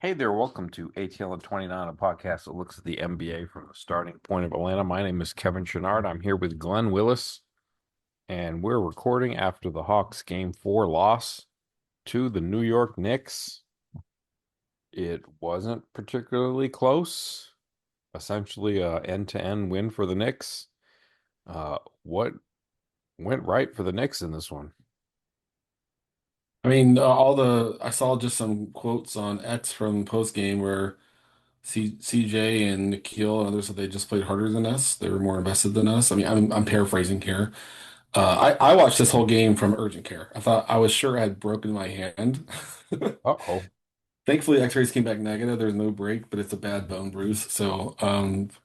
Hey there, welcome to ATL and 29, a podcast that looks at the NBA from the starting point of Atlanta. My name is Kevin Chouinard. I'm here with Glenn Willis, and we're recording after the Hawks Game 4 loss to the New York Knicks. It wasn't particularly close, essentially a end-to-end win for the Knicks. What went right for the Knicks in this one? I saw just some quotes on X from post game where CJ and Nikhil and others said they just played harder than us. They were more invested than us. I'm paraphrasing here. I watched this whole game from urgent care. I was sure I had broken my hand. Uh-oh. Thankfully, X-rays came back negative. There's no break, but it's a bad bone bruise. So,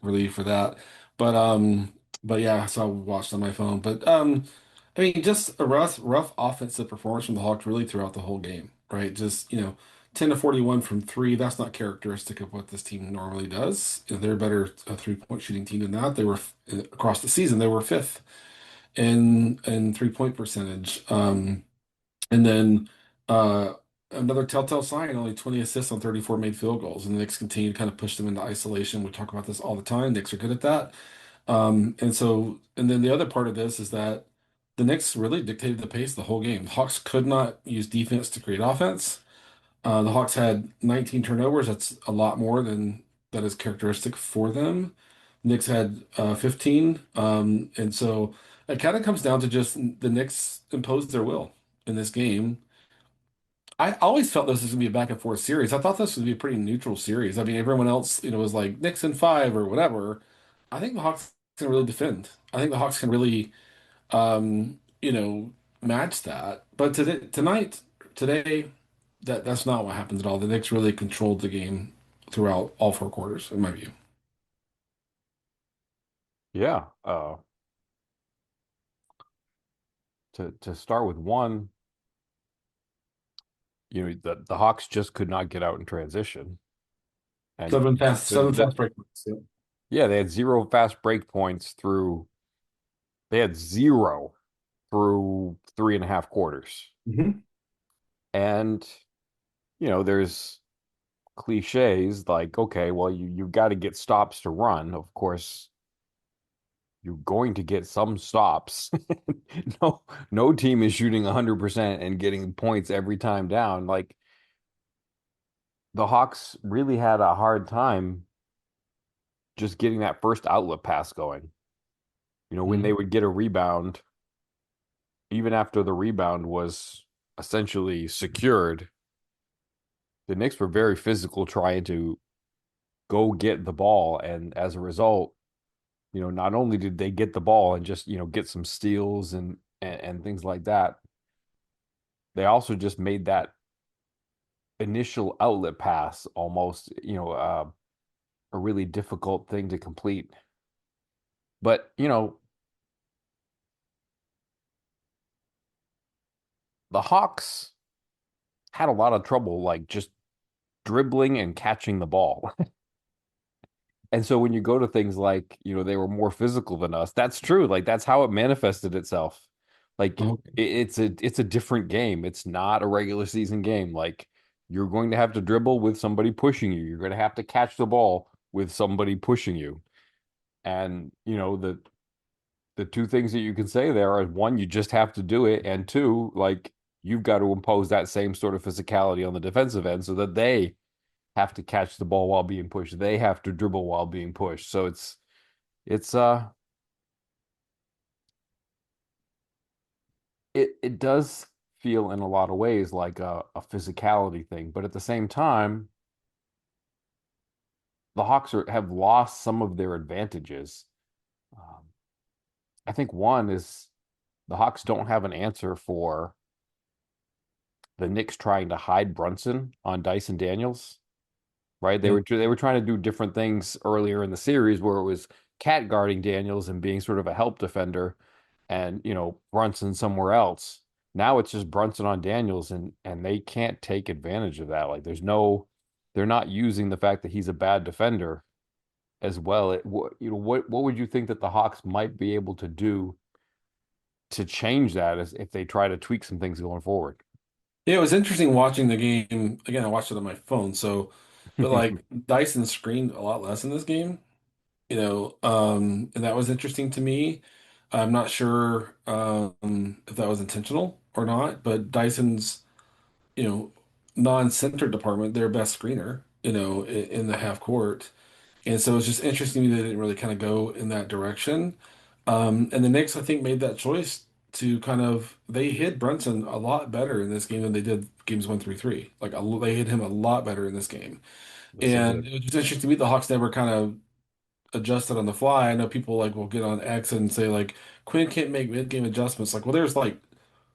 relief for that. But, um, but yeah, so I watched on my phone. Just a rough offensive performance from the Hawks really throughout the whole game, right? 10 to 41 from three. That's not characteristic of what this team normally does. They're a better three-point shooting team than that. Across the season, they were fifth in three-point percentage. And then uh, Another telltale sign, only 20 assists on 34 made field goals. And the Knicks continue to kind of push them into isolation. We talk about this all the time. Knicks are good at that. And then the other part of this is that the Knicks really dictated the pace the whole game. The Hawks could not use defense to create offense. The Hawks had 19 turnovers. That's a lot more than that is characteristic for them. Knicks had 15. And so it kind of comes down to just the Knicks imposed their will in this game. I always felt this was going to be a back and forth series. I thought this would be a pretty neutral series. I mean, everyone else, was like Knicks in five or whatever. I think the Hawks can really defend. I think the Hawks can really, match that. But today, that's not what happens at all. The Knicks really controlled the game throughout all four quarters, in my view. Yeah, to start with one, the Hawks just could not get out in transition. And Seven fast break points. Yeah. yeah, they had zero fast break points through, they had zero through 3.5 quarters. Mhm. And, there's cliches like, okay, well, you got to get stops to run. Of course, you're going to get some stops. No, no team is shooting 100% and getting points every time down. Like the Hawks really had a hard time just getting that first outlet pass going. When they Mhm. would get a rebound, even after the rebound was essentially secured, the Knicks were very physical trying to go get the ball. And as a result, not only did they get the ball and just, get some steals and things like that, they also just made that initial outlet pass almost, a really difficult thing to complete. But, the Hawks had a lot of trouble like just dribbling and catching the ball. And so when you go to things like, they were more physical than us, that's true. Like that's how it manifested itself. Like Okay. it's a different game. It's not a regular season game. Like you're going to have to dribble with somebody pushing you. You're going to have to catch the ball with somebody pushing you. And, the two things that you can say there are one, you just have to do it, and two, like you've got to impose that same sort of physicality on the defensive end so that they have to catch the ball while being pushed. They have to dribble while being pushed. So it's it does feel in a lot of ways like a physicality thing, but at the same time, the have lost some of their advantages. Um, I think one is the Hawks don't have an answer for the Knicks trying to hide Brunson on Dyson Daniels, right? They Yeah. were trying to do different things earlier in the series where it was cat guarding Daniels and being sort of a help defender and, Brunson somewhere else. Now it's just Brunson on Daniels and they can't take advantage of that. Like they're not using the fact that he's a bad defender as well. What would you think that the Hawks might be able to do to change that as if they try to tweak some things going forward? Yeah, it was interesting watching the game. Again, I watched it on my phone, so but like Dyson screened a lot less in this game, and that was interesting to me. I'm not sure if that was intentional or not, but Dyson's, you know, non-center department, their best screener, in the half court. And so it's just interesting to me that they didn't really kind of go in that direction. And the Knicks, I think, made that choice to kind of they hit Brunson a lot better in this game than they did games one through three. They hit him a lot better in this game. Yes, they And did. it was just interesting to me the Hawks never kind of adjusted on the fly. I know people like will get on X and say like Quinn can't make mid-game adjustments. Like, well, there's like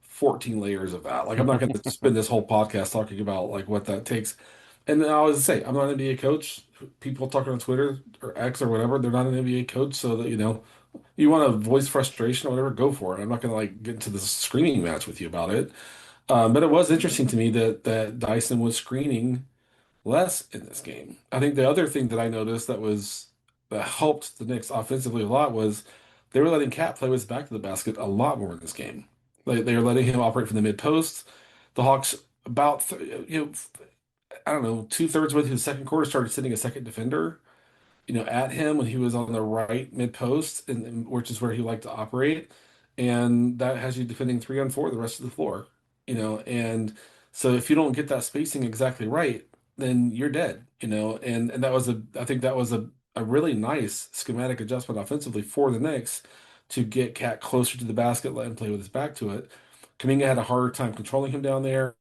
14 layers of that. Like, I'm not going to spend this whole podcast talking about like what that takes. And I always say, I'm not an NBA coach. People talking on Twitter or X or whatever, they're not an NBA coach, so that you want to voice frustration or whatever, go for it. I'm not going to like get into this screaming match with you about it. But it was interesting to me that Dyson was screening less in this game. I think the other thing that I noticed that helped the Knicks offensively a lot was they were letting Cat play with his back to the basket a lot more in this game. They were letting him operate from the mid post. The Hawks about I don't know, two-thirds with his second quarter started sitting a second defender, at him when he was on the right mid post, which is where he liked to operate, and that has you defending 3-on-4 the rest of the floor, and so if you don't get that spacing exactly right, then you're dead, and I think that was a really nice schematic adjustment offensively for the Knicks to get Cat closer to the basket, let him play with his back to it. Kuminga had a harder time controlling him down there.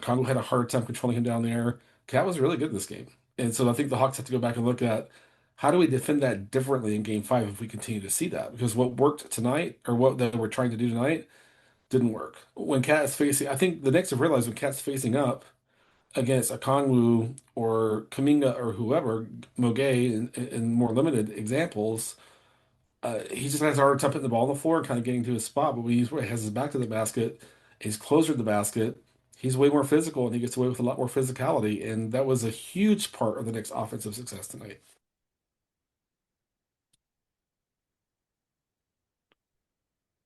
Congo had a hard time controlling him down there. Cat was really good in this game. And so I think the Hawks have to go back and look at how do we defend that differently in game five if we continue to see that? Because what worked tonight, or what they were trying to do tonight, didn't work. When Cat is facing, I think the Knicks have realized when Cat's facing up against a Kongwu or Kaminga or whoever, Moget in more limited examples, he just has a hard time putting the ball on the floor and kind of getting to his spot. But when he has his back to the basket, he's closer to the basket. He's way more physical and he gets away with a lot more physicality. And that was a huge part of the Knicks' offensive success tonight.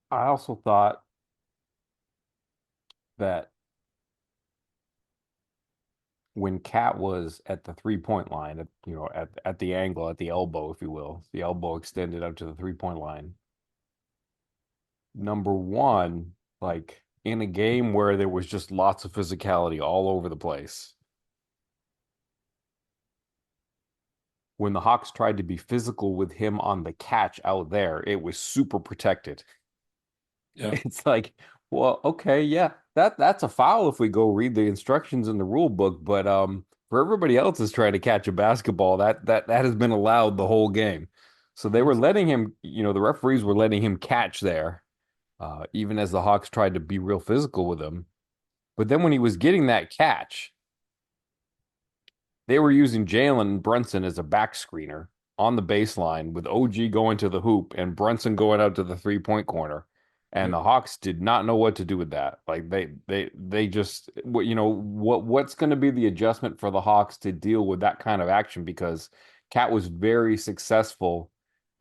I also thought that when Cat was at the 3-point line, at the angle, at the elbow, if you will, the elbow extended up to the 3-point line. Number one, like in a game where there was just lots of physicality all over the place, when the Hawks tried to be physical with him on the catch out there, it was super protected. Yeah. It's like, well, okay, yeah, that's a foul if we go read the instructions in the rule book, but for everybody else is trying to catch a basketball, that has been allowed the whole game. So they were letting him, the referees were letting him catch there, even as the Hawks tried to be real physical with him. But then when he was getting that catch, they were using Jalen Brunson as a back screener on the baseline with OG going to the hoop and Brunson going out to the 3-point corner. And Yep. the Hawks did not know what to do with that. Like they just what's going to be the adjustment for the Hawks to deal with that kind of action because Cat was very successful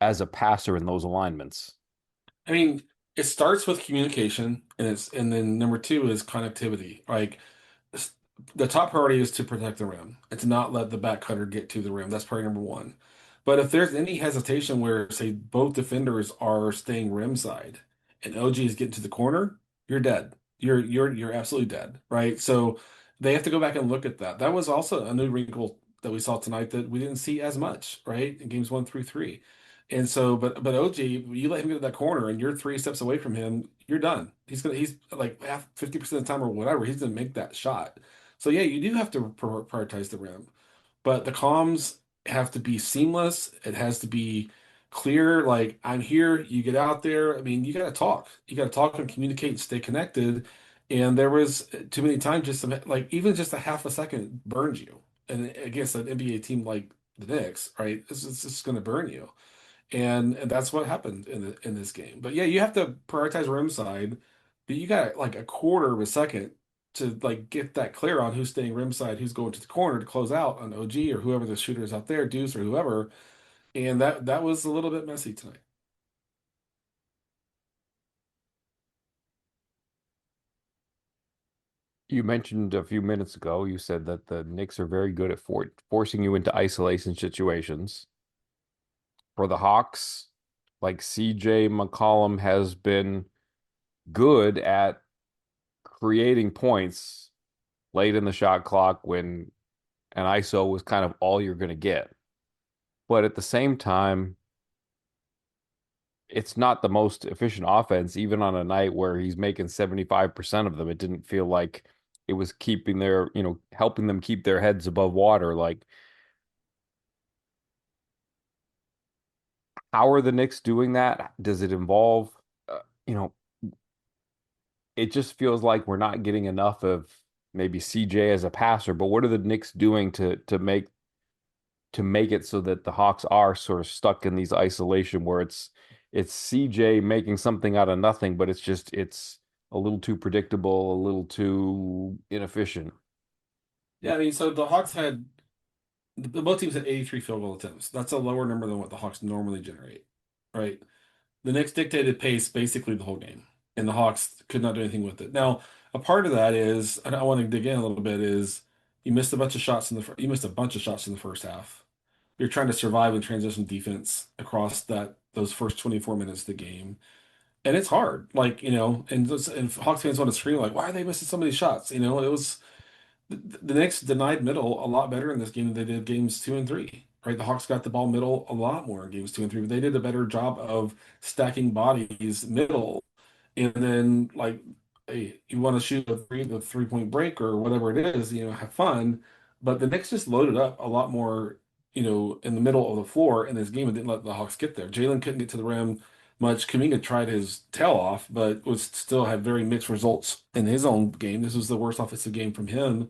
as a passer in those alignments. I mean, it starts with communication and then number two is connectivity. Like s- the top priority is to protect the rim and to not let the back cutter get to the rim. That's priority number one. But if there's any hesitation where, say, both defenders are staying rim side and OG is getting to the corner, you're dead. You're absolutely dead, right? So they have to go back and look at that. That was also a new wrinkle that we saw tonight that we didn't see as much, right? In games one through three. And so, but OG, you let him get to that corner and you're 3 steps away from him, you're done. He's like half 50% of the time or whatever, he's gonna make that shot. So yeah, you do have to prioritize the rim, but the comms have to be seamless. It has to be clear. Like I'm here, you get out there. I mean, you got to talk. You got to talk and communicate and stay connected. And there was too many times just like even just a half a second burns you. And against an NBA team like the Knicks, right? It's just going to burn you. And that's what happened in this game. But yeah, you have to prioritize rim side, but you got like a quarter of a second to like get that clear on who's staying rim side, who's going to the corner to close out on OG or whoever the shooter is out there, Deuce or whoever. And that was a little bit messy tonight. You mentioned a few minutes ago, you said that the Knicks are very good at forcing you into isolation situations. For the Hawks, like CJ McCollum has been good at creating points late in the shot clock when an ISO was kind of all you're going to get. But at the same time, it's not the most efficient offense, even on a night where he's making 75% of them. It didn't feel like it was keeping helping them keep their heads above water. Like, how are the Knicks doing that? Does it involve, uh, you know, it just feels like we're not getting enough of maybe CJ as a passer, but what are the Knicks doing to make it so that the Hawks are sort of stuck in these isolation where it's CJ making something out of nothing, but it's a little too predictable, a little too inefficient. Yeah, I mean, so the Hawks had both teams had 83 field goal attempts. That's a lower number than what the Hawks normally generate, right? The Knicks dictated pace basically the whole game, and the Hawks could not do anything with it. Now, a part of that is, and I want to dig in a little bit, is you missed a bunch of shots in the first half. You're trying to survive in transition defense across those first 24 minutes of the game. And it's hard, like, and Hawks fans want to scream like, why are they missing so many shots? It was the Knicks denied middle a lot better in this game than they did games two and three. Right, the Hawks got the ball middle a lot more in games two and three, but they did a better job of stacking bodies middle. And then, like, hey, you want to shoot the 3 point break or whatever it is, have fun. But the Knicks just loaded up a lot more, in the middle of the floor in this game and didn't let the Hawks get there. Jalen couldn't get to the rim much. Kuminga tried his tail off, but was still had very mixed results in his own game. This was the worst offensive game from him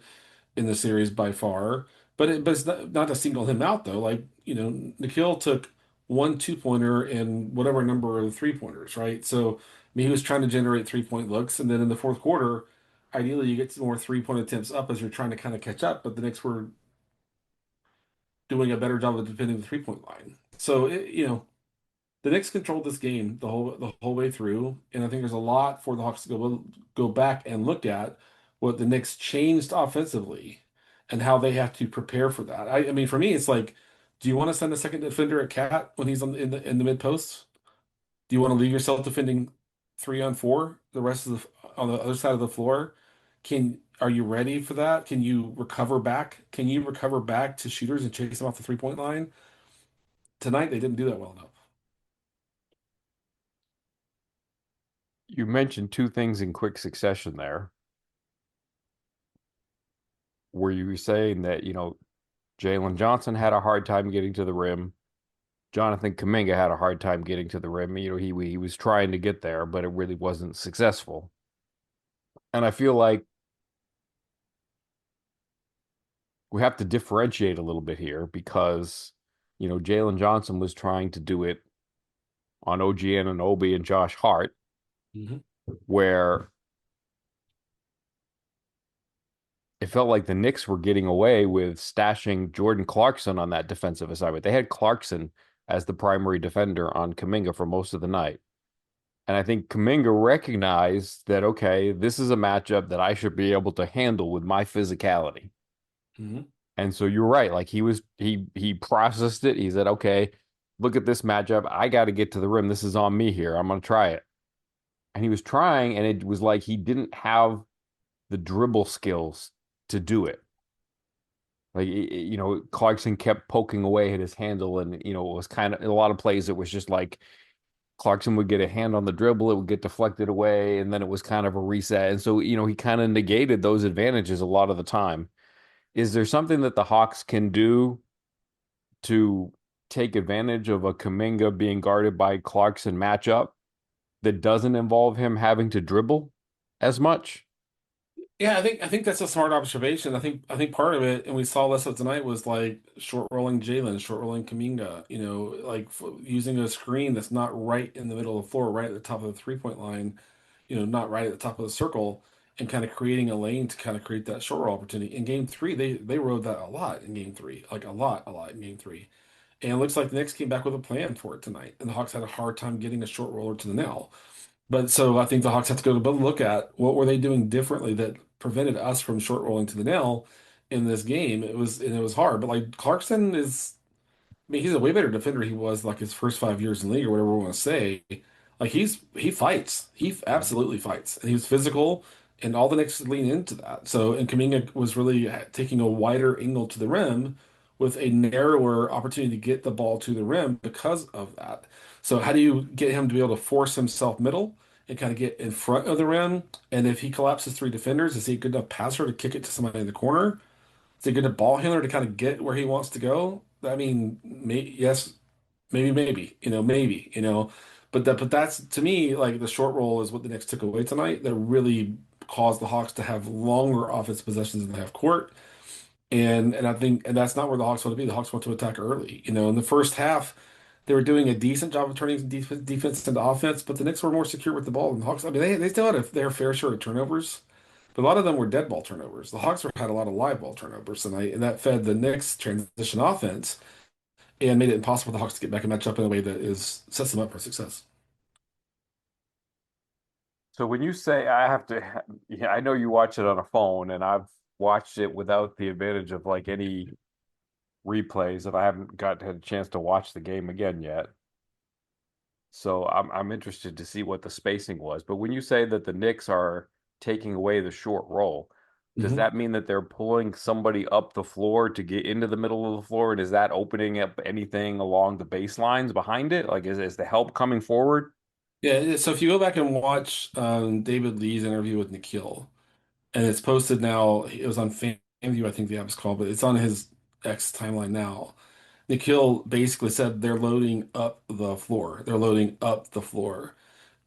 in the series by far. But it's not to single him out though. Like, Nikhil took one 2 pointer and whatever number of 3 pointers, right? So I mean, he was trying to generate 3 point looks, and then in the fourth quarter, ideally you get some more 3 point attempts up as you're trying to kind of catch up. But the Knicks were doing a better job of defending the 3 point line. So the Knicks controlled this game the whole way through, and I think there's a lot for the Hawks to go back and look at what the Knicks changed offensively and how they have to prepare for that. I mean, for me, it's like, do you want to send a second defender at Cat when he's in the mid post? Do you want to leave yourself defending 3 on 4 the rest of the on the other side of the floor? Are you ready for that? Can you recover back? Can you recover back to shooters and chase them off the 3 point line? Tonight they didn't do that well enough. You mentioned two things in quick succession there. Were you saying that, Jalen Johnson had a hard time getting to the rim? Jonathan Kuminga had a hard time getting to the rim. He was trying to get there, but it really wasn't successful. And I feel like we have to differentiate a little bit here because, Jalen Johnson was trying to do it on OG Anunoby and Josh Hart, Mhm. where it felt like the Knicks were getting away with stashing Jordan Clarkson on that defensive assignment. They had Clarkson as the primary defender on Kuminga for most of the night. And I think Kuminga recognized that, okay, this is a matchup that I should be able to handle with my physicality. Mhm. And so you're right. Like he processed it. He said, okay, look at this matchup. I got to get to the rim. This is on me here. I'm going to try it. And he was trying, and it was like he didn't have the dribble skills to do it. Like, Clarkson kept poking away at his handle, and, it was kind of in a lot of plays, it was just like Clarkson would get a hand on the dribble, it would get deflected away, and then it was kind of a reset. And so, he kind of negated those advantages a lot of the time. Is there something that the Hawks can do to take advantage of a Kuminga being guarded by Clarkson matchup that doesn't involve him having to dribble as much? Yeah, I think that's a smart observation. I think part of it, and we saw less of tonight, was like short rolling Jalen, short rolling Kaminga. Like using a screen that's not right in the middle of the floor, right at the top of the 3 point line. Not right at the top of the circle, and kind of creating a lane to kind of create that short roll opportunity. In game three, they rode that a lot in game three, like a lot in game three. And it looks like the Knicks came back with a plan for it tonight, and the Hawks had a hard time getting a short roller to the nail. But so I think the Hawks have to go to look at what were they doing differently that prevented us from short rolling to the nail in this game. It was hard, but like Clarkson is. I mean, he's a way better defender he was like his first 5 years in the league or whatever we want to say. Like he fights. He Mhm. absolutely fights. And he was physical and all the Knicks lean into that. So and Kuminga was really taking a wider angle to the rim with a narrower opportunity to get the ball to the rim because of that. So how do you get him to be able to force himself middle and kind of get in front of the rim? And if he collapses three defenders, is he a good enough passer to kick it to somebody in the corner? Is he a good ball handler to kind of get where he wants to go? I mean, yes, maybe, maybe, but that's to me like the short roll is what the Knicks took away tonight. That really caused the Hawks to have longer offense possessions than they have court, and I think and that's not where the Hawks want to be. The Hawks want to attack early. In the first half, they were doing a decent job of turning defense into offense, but the Knicks were more secure with the ball than the Hawks. I mean, they still had their fair share of turnovers. But a lot of them were dead ball turnovers. The Hawks had a lot of live ball turnovers tonight, and that fed the Knicks transition offense and made it impossible for the Hawks to get back and match up in a way that is sets them up for success. So when you say I have to, yeah, I know you watch it on a phone, and I've watched it without the advantage of like any replays, and I haven't had a chance to watch the game again yet. So I'm interested to see what the spacing was. But when you say that the Knicks are taking away the short roll, does hmm that mean that they're pulling somebody up the floor to get into the middle of the floor? And is that opening up anything along the baselines behind it? Like, is the help coming forward? Yeah, so if you go back and watch David Lee's interview with Nikhil, and it's posted now, it was on FanView, I think the app is called, but it's on his X timeline now. Nikhil basically said they're loading up the floor. They're loading up the floor.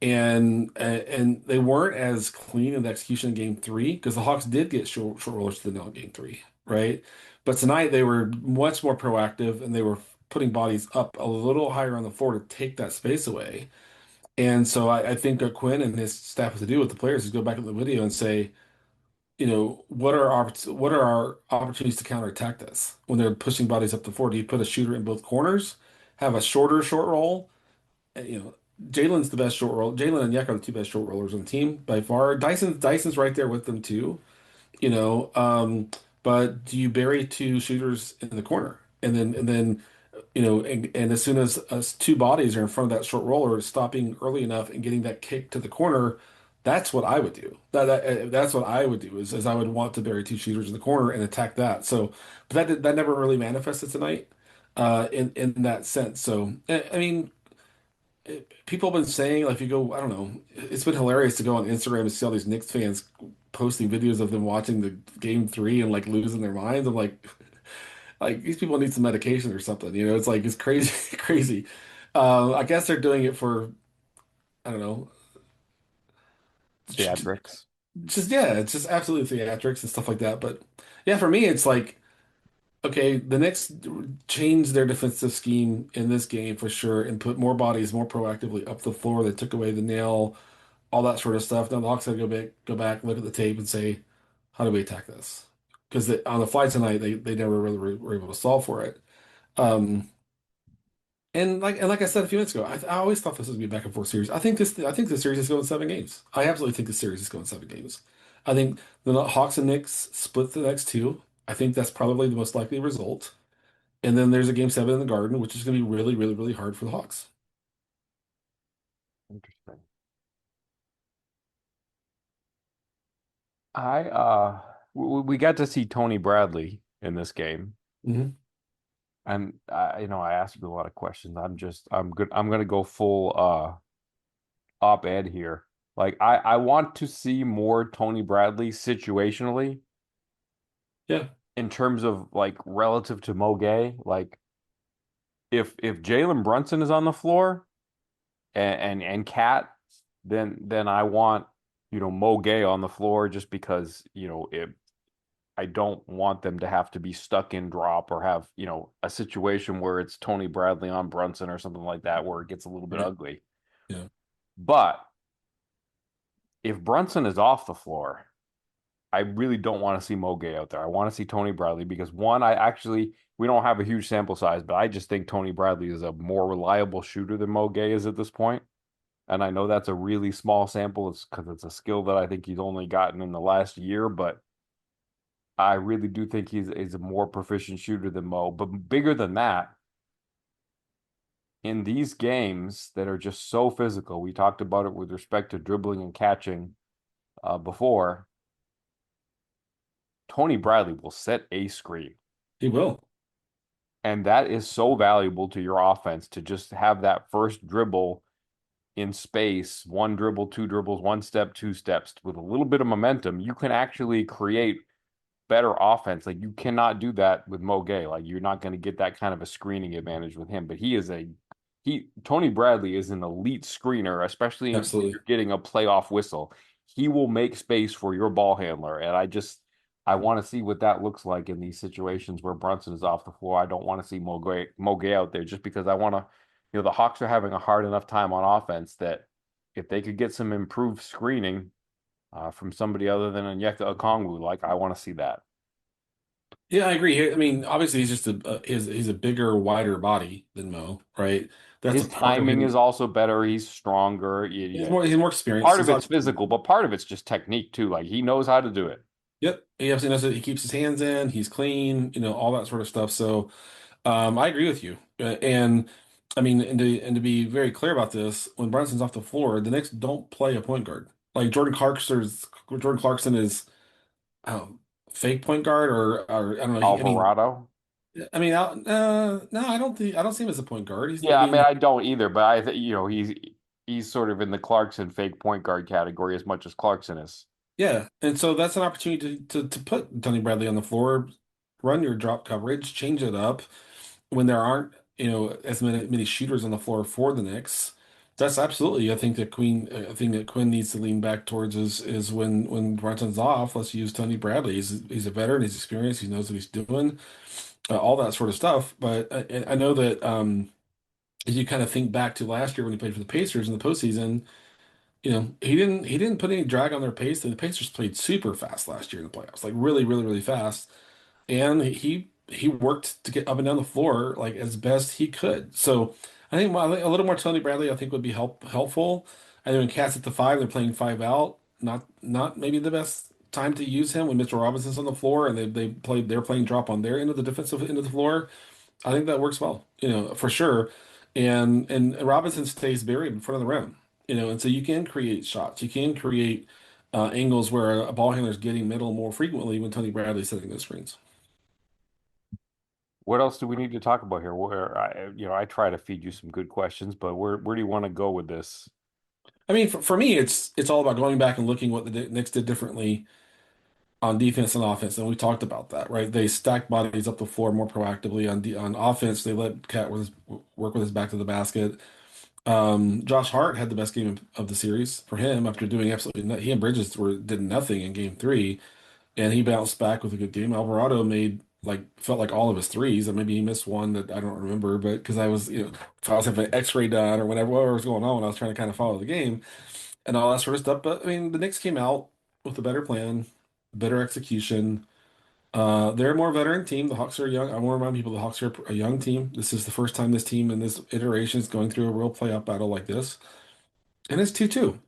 And they weren't as clean in the execution in game three because the Hawks did get short rollers to the nail in game three, right? But tonight they were much more proactive and they were putting bodies up a little higher on the floor to take that space away. And so I think that Quinn and his staff have to do with the players is go back in the video and say, what are our opportunities to counterattack this when they're pushing bodies up the floor? Do you put a shooter in both corners, have a shorter short roll? You know, Jalen's the best short roll. Jalen and Yak are the two best short rollers on the team by far. Dyson's right there with them too. You know, but do you bury two shooters in the corner and then and as soon as us two bodies are in front of that short roller, stopping early enough and getting that kick to the corner, that's what I would do. That's what I would do is I would want to bury two shooters in the corner and attack that. So, but that never really manifested tonight, in that sense. So, I mean people have been saying, like, if you go, I don't know, it's been hilarious to go on Instagram and see all these Knicks fans posting videos of them watching the game three and like losing their minds. I'm like these people need some medication or something. It's like it's crazy, crazy. I guess they're doing it for I don't know, Theatrics. just yeah, it's just absolutely theatrics and stuff like that. But yeah, for me, it's like okay, the Knicks changed their defensive scheme in this game for sure and put more bodies more proactively up the floor. They took away the nail all that sort of stuff. Now the Hawks had to go back, look at the tape, and say, how do we attack this? Because on the fly tonight, they never really were able to solve for it. Um, and like I said a few minutes ago, I always thought this would be a back and forth series. I think the series is going 7 games. I absolutely think the series is going 7 games. I think the Hawks and Knicks split the next two. I think that's probably the most likely result. And then there's a game seven in the Garden, which is going to be really, really, really hard for the Hawks. Interesting. We got to see Tony Bradley in this game. hmm And I asked you a lot of questions. I'm good. I'm gonna go full op-ed here. Like I want to see more Tony Bradley situationally Yeah, in terms of like relative to Mo Gay. Like if Jalen Brunson is on the floor and Cat, then I want Mo Gay on the floor just because I don't want them to have to be stuck in drop or have a situation where it's Tony Bradley on Brunson or something like that where it gets a little bit right. ugly. Yeah. But if Brunson is off the floor, I really don't want to see Mo Gay out there. I want to see Tony Bradley because one, we don't have a huge sample size, but I just think Tony Bradley is a more reliable shooter than Mo Gay is at this point. And I know that's a really small sample. It's because it's a skill that I think he's only gotten in the last year, but I really do think he's a more proficient shooter than Mo. But bigger than that, in these games that are just so physical, we talked about it with respect to dribbling and catching before. Tony Bradley will set a screen. He will. And that is so valuable to your offense to just have that first dribble in space, one dribble, two dribbles, one step, two steps with a little bit of momentum. You can actually create better offense. Like you cannot do that with Mo Gay. Like you're not going to get that kind of a screening advantage with him. But he Tony Bradley is an elite screener, especially when Absolutely. you're getting a playoff whistle. He will make space for your ball handler, and I want to see what that looks like in these situations where Brunson is off the floor. I don't want to see Mo Gay out there just because I want to. The Hawks are having a hard enough time on offense that if they could get some improved screening from somebody other than Onyeka Okongwu, like I want to see that. Yeah, I agree. I mean, obviously he's just he's a bigger, wider body than Mo, right? That's a His part of timing is him. also better. He's stronger. He's more experienced. Part He's of it's obviously physical, but part of it's just technique too. Like he knows how to do it. yep. He absolutely knows it. He keeps his hands in. He's clean. All that sort of stuff. So I agree with you. And I mean, and to be very clear about this, when Brunson's off the floor, the Knicks don't play a point guard. Like Jordan Clarkson is um, fake point guard or I don't know. Alvarado. No, I don't see him as a point guard. Yeah, I mean I don't either, but I think he's sort of in the Clarkson fake point guard category as much as Clarkson is. Yeah, and so that's an opportunity to put Tony Bradley on the floor, run your drop coverage, change it up when there aren't, as many shooters on the floor for the Knicks. That's absolutely, I think that Quinn needs to lean back towards is when Brunson's off, let's use Tony Bradley. He's a veteran, he's experienced, he knows what he's doing, all that sort of stuff. But I know that if you kind of think back to last year when he played for the Pacers in the postseason. He didn't put any drag on their pace. And the Pacers played super fast last year in the playoffs, like really, really, really fast. And he worked to get up and down the floor like as best he could. So I think a little more Tony Bradley I think would be helpful. I know in Cats at the five, they're playing five out. Not maybe the best time to use him when Mitchell Robinson's on the floor and they're playing drop on their end of the defensive end of the floor. I think that works well, for sure. And Robinson stays buried in front of the rim, and so you can create shots. You can create angles where a ball handler is getting middle more frequently when Tony Bradley's setting those screens. What else do we need to talk about here? Where I try to feed you some good questions, but where do you want to go with this? I mean, for me, it's all about going back and looking what the Knicks did differently on defense and offense, and we talked about that, right? They stacked bodies up the floor more proactively on offense. They let work with his back to the basket. Josh Hart had the best game of the series for him after doing absolutely he and Bridges did nothing in game three, and he bounced back with a good game. Alvarado felt like all of his threes, and maybe he missed one that I don't remember, but because I was if I was having an X-ray done or whatever was going on when I was trying to kind of follow the game and all that sort of stuff. But I mean, the Knicks came out with a better plan, better execution. They're a more veteran team. The Hawks are young. I want to remind people the Hawks are a young team. This is the first time this team in this iteration is going through a real playoff battle like this. And it's 2-2.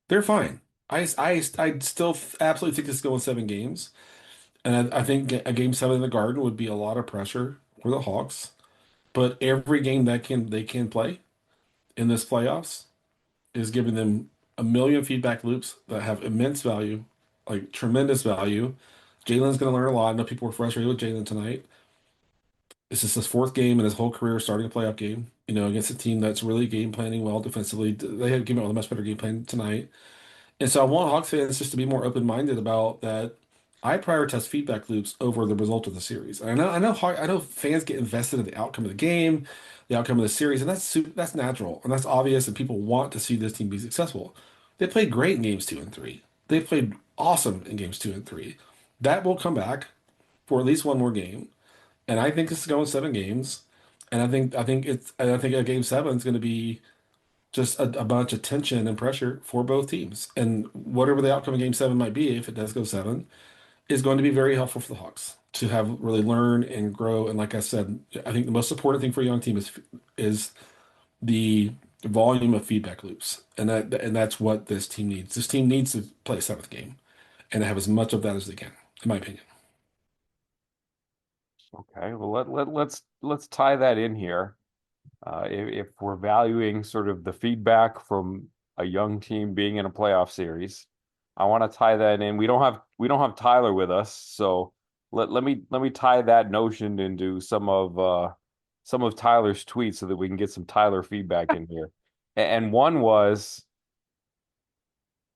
They're fine. I still absolutely think this is going 7 games. And I think a game seven in the Garden would be a lot of pressure for the Hawks. But every game they can play in this playoffs is giving them a million feedback loops that have immense value, like tremendous value. Jalen's going to learn a lot. I know people were frustrated with Jalen tonight. This is his fourth game in his whole career starting a playoff game, against a team that's really game planning well defensively. They have given out a much better game plan tonight. And so I want Hawks fans just to be more open-minded about that. I prioritize feedback loops over the result of the series. And I know fans get invested in the outcome of the game, the outcome of the series, and that's natural and that's obvious, and people want to see this team be successful. They played great in games two and three. They played awesome in games two and three. That will come back for at least one more game, and I think this is going 7 games. And I think a game seven is going to be just a bunch of tension and pressure for both teams. And whatever the outcome of game seven might be, if it does go seven, is going to be very helpful for the Hawks to have really learn and grow. And like I said, I think the most important thing for a young team is the volume of feedback loops, and that's what this team needs. This team needs to play a seventh game and have as much of that as they can, in my opinion. Okay, well let's tie that in here. If we're valuing sort of the feedback from a young team being in a playoff series, I want to tie that in. We don't have Tyler with us, so let me tie that notion into some of Tyler's tweets so that we can get some Tyler feedback in here. And one was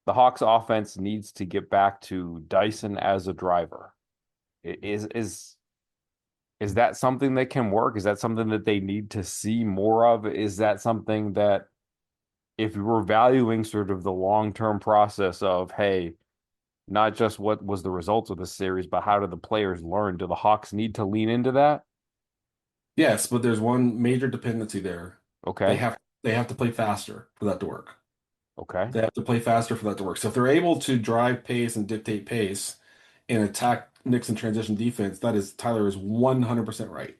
the Hawks offense needs to get back to Dyson as a driver. Is that something that can work? Is that something that they need to see more of? Is that something that if you were valuing sort of the long-term process of, hey, not just what was the results of the series, but how did the players learn? Do the Hawks need to lean into that? Yes, but there's one major dependency there. They Okay. have they have to play faster for that to work. Okay. They have to play faster for that to work. So if they're able to drive pace and dictate pace and attack Knicks in transition defense, that is Tyler is 100% right.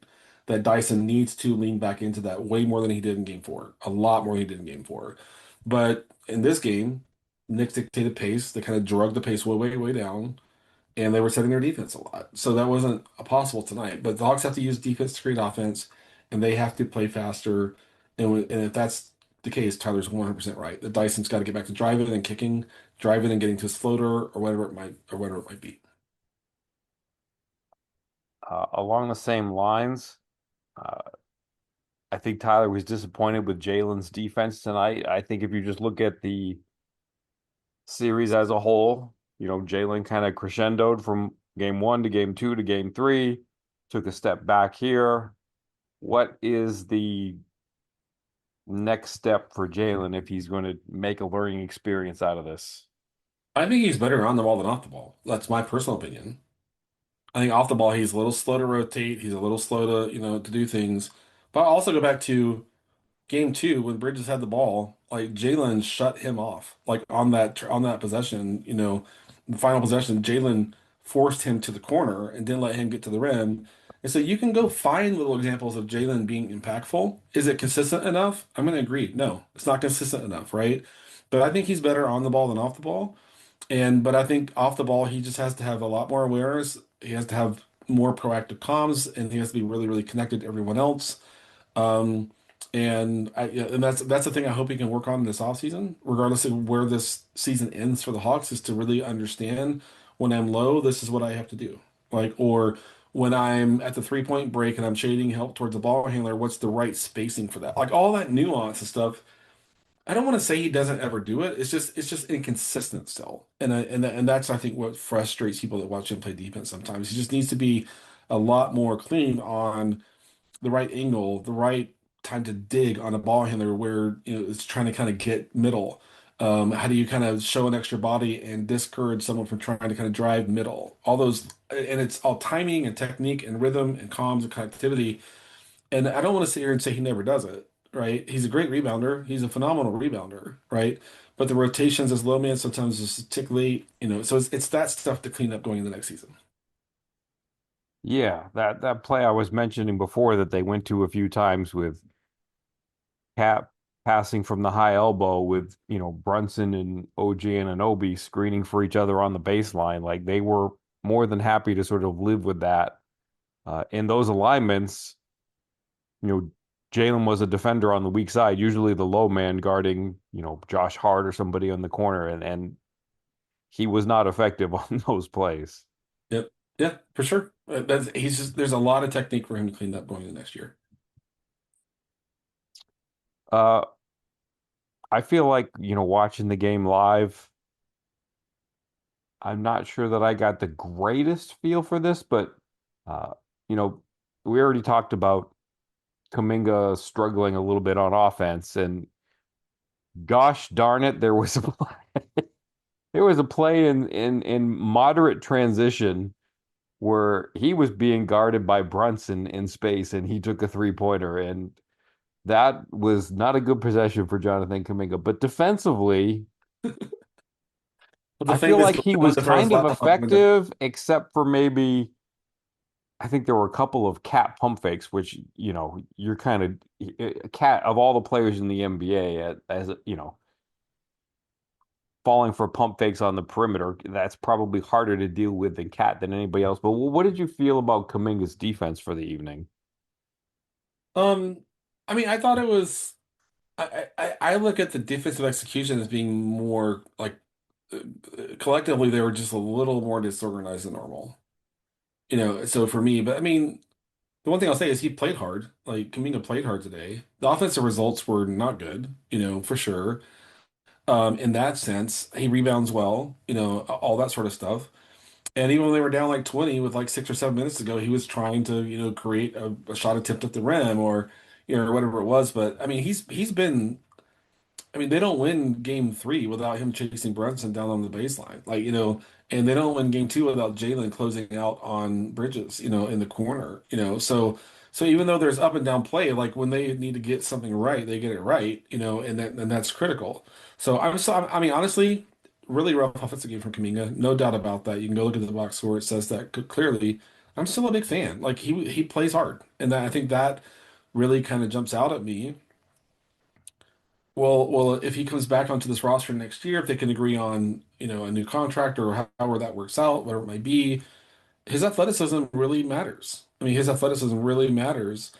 That Dyson needs to lean back into that way more than he did in game four. A lot more than he did in game four. But in this game, Knicks dictated pace. They kind of drug the pace way, way, way down, and they were setting their defense a lot. So that wasn't possible tonight. But the Hawks have to use defense to create offense, and they have to play faster. And if that's the case, Tyler's 100% right. The Dyson's got to get back to driving and kicking, driving and getting to his floater or whatever it might be. Along the same lines, uh, I think Tyler was disappointed with Jalen's defense tonight. I think if you just look at the series as a whole, Jalen kind of crescendoed from game one to game two to game three, took a step back here. What is the next step for Jalen if he's going to make a learning experience out of this? I think he's better on the ball than off the ball. That's my personal opinion. I think off the ball, he's a little slow to rotate. He's a little slow to, to do things. But I'll also go back to game two when Bridges had the ball, like Jalen shut him off. Like on that possession, the final possession, Jalen forced him to the corner and didn't let him get to the rim. And so you can go find little examples of Jalen being impactful. Is it consistent enough? I'm going to agree. No, it's not consistent enough, right? But I think he's better on the ball than off the ball. But I think off the ball, he just has to have a lot more awareness. He has to have more proactive comms, and he has to be really, really connected to everyone else. Um, yeah, and that's the thing I hope he can work on this offseason, regardless of where this season ends for the Hawks, is to really understand when I'm low, this is what I have to do. Like, or when I'm at the 3-point break and I'm shading help towards the ball handler, what's the right spacing for that? Like all that nuance and stuff. I don't want to say he doesn't ever do it. It's just inconsistent still. And that's I think what frustrates people that watch him play defense sometimes. He just needs to be a lot more clean on the right angle, the right time to dig on a ball handler where it's trying to kind of get middle. How do you kind of show an extra body and discourage someone from trying to kind of drive middle? All those, and it's all timing and technique and rhythm and comms and connectivity. And I don't want to sit here and say he never does it, right? He's a great rebounder. He's a phenomenal rebounder, right? But the rotations as low man sometimes is tick late, so it's that stuff to clean up going into the next season. Yeah, that play I was mentioning before that they went to a few times with Cap passing from the high elbow with, Brunson and OG and Anunoby screening for each other on the baseline. Like they were more than happy to sort of live with that. In those alignments, you know, Jalen was a defender on the weak side, usually the low man guarding, Josh Hart or somebody on the corner, and he was not effective on those plays. Yep. Yeah, for sure. He's just there's a lot of technique for him to clean up going into next year. Uh, I feel like, watching the game live, I'm not sure that I got the greatest feel for this, but uh, you know, we already talked about Kuminga struggling a little bit on offense, and gosh darn it, there was a play in moderate transition where he was being guarded by Brunson in space, and he took a three-pointer, and that was not a good possession for Jonathan Kuminga. But defensively, But the I feel famous like Glen he wanted was to throw his kind of laptop out the window. effective, except for maybe I think there were a couple of cat pump fakes, which, you're kind of a cat of all the players in the NBA, as falling for pump fakes on the perimeter. That's probably harder to deal with than cat than anybody else. But what did you feel about Kuminga's defense for the evening? Um, I mean, I thought it was. I look at the defensive execution as being more like collectively they were just a little more disorganized than normal. So for me, but I mean, the one thing I'll say is he played hard. Like Kuminga played hard today. The offensive results were not good, for sure. In that sense, he rebounds well, all that sort of stuff. And even when they were down like 20 with like 6 or 7 minutes to go, he was trying to, create a shot attempt at the rim or whatever it was. But I mean, he's been I mean, they don't win game three without him chasing Brunson down on the baseline. And they don't win game two without Jalen closing out on Bridges, in the corner. So even though there's up and down play, like when they need to get something right, they get it right, and that's critical. I mean, honestly, really rough offensive game from Kuminga, no doubt about that. You can go look at the box score; it says that clearly. I'm still a big fan. Like he plays hard, and I think that really kind of jumps out at me. Well, if he comes back onto this roster next year, if they can agree on, a new contract or however that works out, whatever it might be, his athleticism really matters. I mean, his athleticism really matters.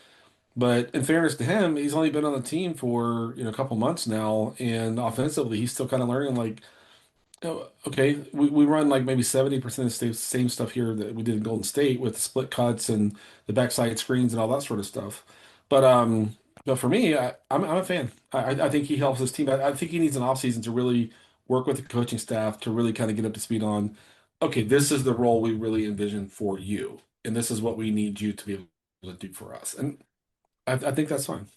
But in fairness to him, he's only been on the team for, a couple months now, and offensively, he's still kind of learning. Like, oh, okay, we run like maybe 70% of the same stuff here that we did in Golden State with the split cuts and the backside screens and all that sort of stuff. But um, but for me, I'm a fan. I think he helps his team. I think he needs an offseason to really work with the coaching staff to really kind of get up to speed on, okay, this is the role we really envision for you, and this is what we need you to be able to do for us. And I think that's fine.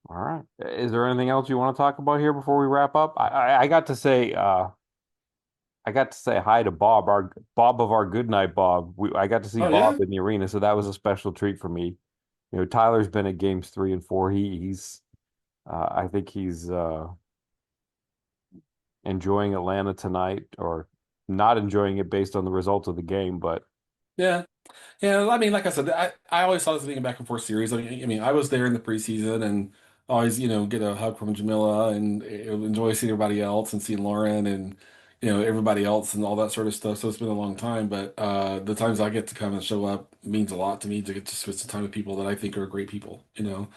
All right. Is there anything else you want to talk about here before we wrap up? I got to say hi to Bob, our Bob of our good night, Bob. I got to see Oh Bob yeah, in the arena, so that was a special treat for me. Tyler's been at games 3 and 4. I think he's enjoying Atlanta tonight, or not enjoying it based on the results of the game. But yeah. Yeah, I mean, like I said, I always saw this being a back and forth series. I mean, I was there in the preseason and always, get a hug from Jamila and enjoy seeing everybody else and seeing Lauren and, everybody else and all that sort of stuff. So it's been a long time, but the times I get to come and show up means a lot to me to get to spend some time with people that I think are great people. I'll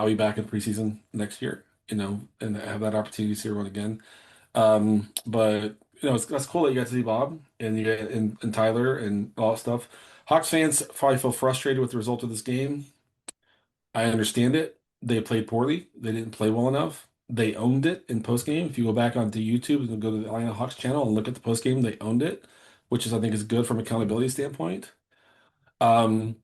be back in preseason next year, and have that opportunity to see everyone again. But that's cool that you got to see Bob and and Tyler and all that stuff. Hawks fans probably feel frustrated with the result of this game. I understand it. They played poorly. They didn't play well enough. They owned it in post game. If you go back onto YouTube and go to the Atlanta Hawks channel and look at the post game, they owned it, which is I think is good from accountability standpoint. Um,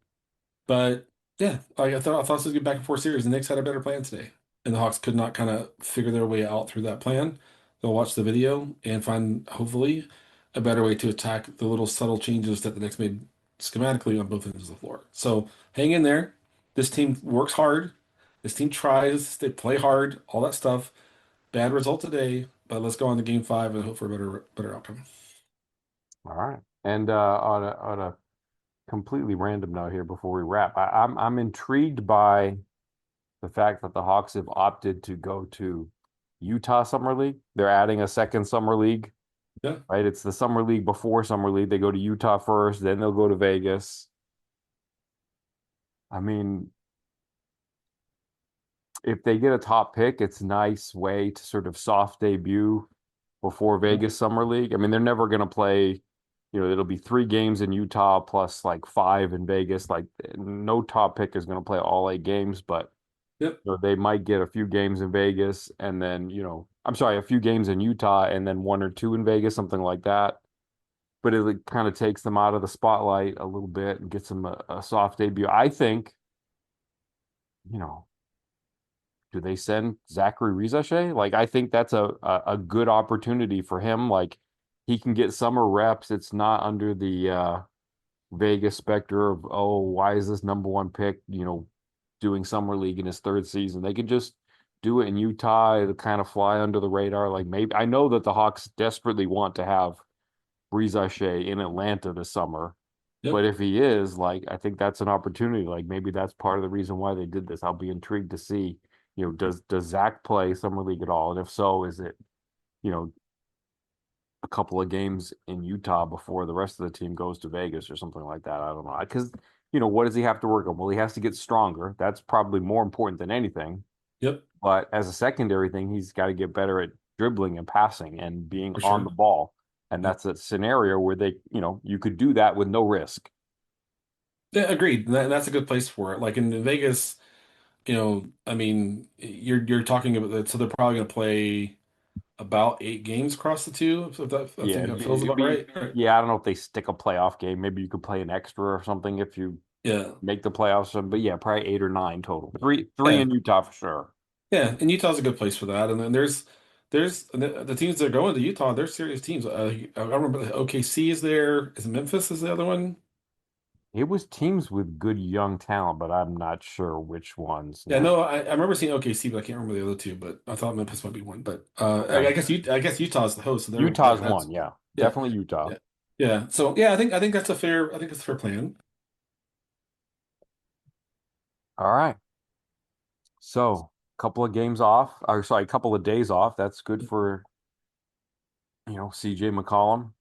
but yeah, I thought this was a good back and forth series. The Knicks had a better plan today, and the Hawks could not kind of figure their way out through that plan. They'll watch the video and find hopefully a better way to attack the little subtle changes that the Knicks made schematically on both ends of the floor. So hang in there. This team works hard. This team tries. They play hard. All that stuff. Bad result today, but let's go on to game five and hope for a better outcome. all right. And on a completely random note here before we wrap, I'm intrigued by the fact that the Hawks have opted to go to Utah Summer League. They're adding a second Summer League, Yeah. right? It's the Summer League before Summer League. They go to Utah first, then they'll go to Vegas. I mean, if they get a top pick, it's a nice way to sort of soft debut before Yeah. Vegas Summer League. I mean, they're never going to play, it'll be 3 games in Utah plus like 5 in Vegas. Like, no top pick is going to play all 8 games, but Yep. they might get a few games in Vegas and then, I'm sorry, a few games in Utah and then 1 or 2 in Vegas, something like that. But it like, kind of takes them out of the spotlight a little bit and gets them a soft debut. I think, you know, do they send Zachary Rizashe? Like, I think that's a good opportunity for him. Like, he can get summer reps. It's not under the Vegas specter of, oh, why is this number 1 pick, doing summer league in his third season? They can just do it in Utah, it'll kind of fly under the radar. Like maybe I know that the Hawks desperately want to have Breeze Shea in Atlanta this summer. Yep, But if he is, like, I think that's an opportunity. Like maybe that's part of the reason why they did this. I'll be intrigued to see, does Zach play summer league at all? And if so, is it, you know, a couple of games in Utah before the rest of the team goes to Vegas or something like that? I don't know. Because, what does he have to work on? Well, he has to get stronger. That's probably more important than anything. yep, But as a secondary thing, he's got to get better at dribbling and passing and being for on the sure. ball. And Yep. that's a scenario where you could do that with no risk. Yeah, agreed. That's a good place for it. Like in Vegas, I mean, you're talking about that, so they're probably going to play about 8 games across the two. If that, I Yeah, think that feels about right. yeah, I don't know if they stick a playoff game. Maybe you could play an extra or something if you Yeah, make the playoffs. But yeah, probably 8 or 9 total. Three yeah, in Utah for sure. yeah. And Utah's a good place for that. And then there's the teams that are going to Utah. They're serious teams. I remember OKC is there. Is it Memphis is the other one? It was teams with good young talent, but I'm not sure which ones Yeah, now. no, I remember seeing OKC, but I can't remember the other two. But I thought Memphis might be one. But Okay. I guess Utah's the host, so Utah's that's one, yeah. yeah, Definitely Utah. yeah, yeah. So yeah, I think that's a fair plan. All right. So, a couple of games off, or sorry, a couple of days off. That's good for, CJ McCollum,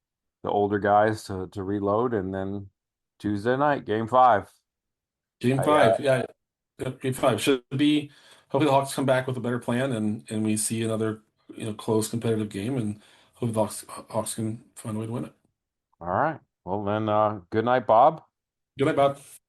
the older guys to reload, and then Tuesday night, game five. Game I five, yeah, game five should be. Hopefully, the Hawks come back with a better plan, and we see another close competitive game, and hopefully the Hawks can find a way to win it. All right. Well then, good night, Bob. Good night, Bob.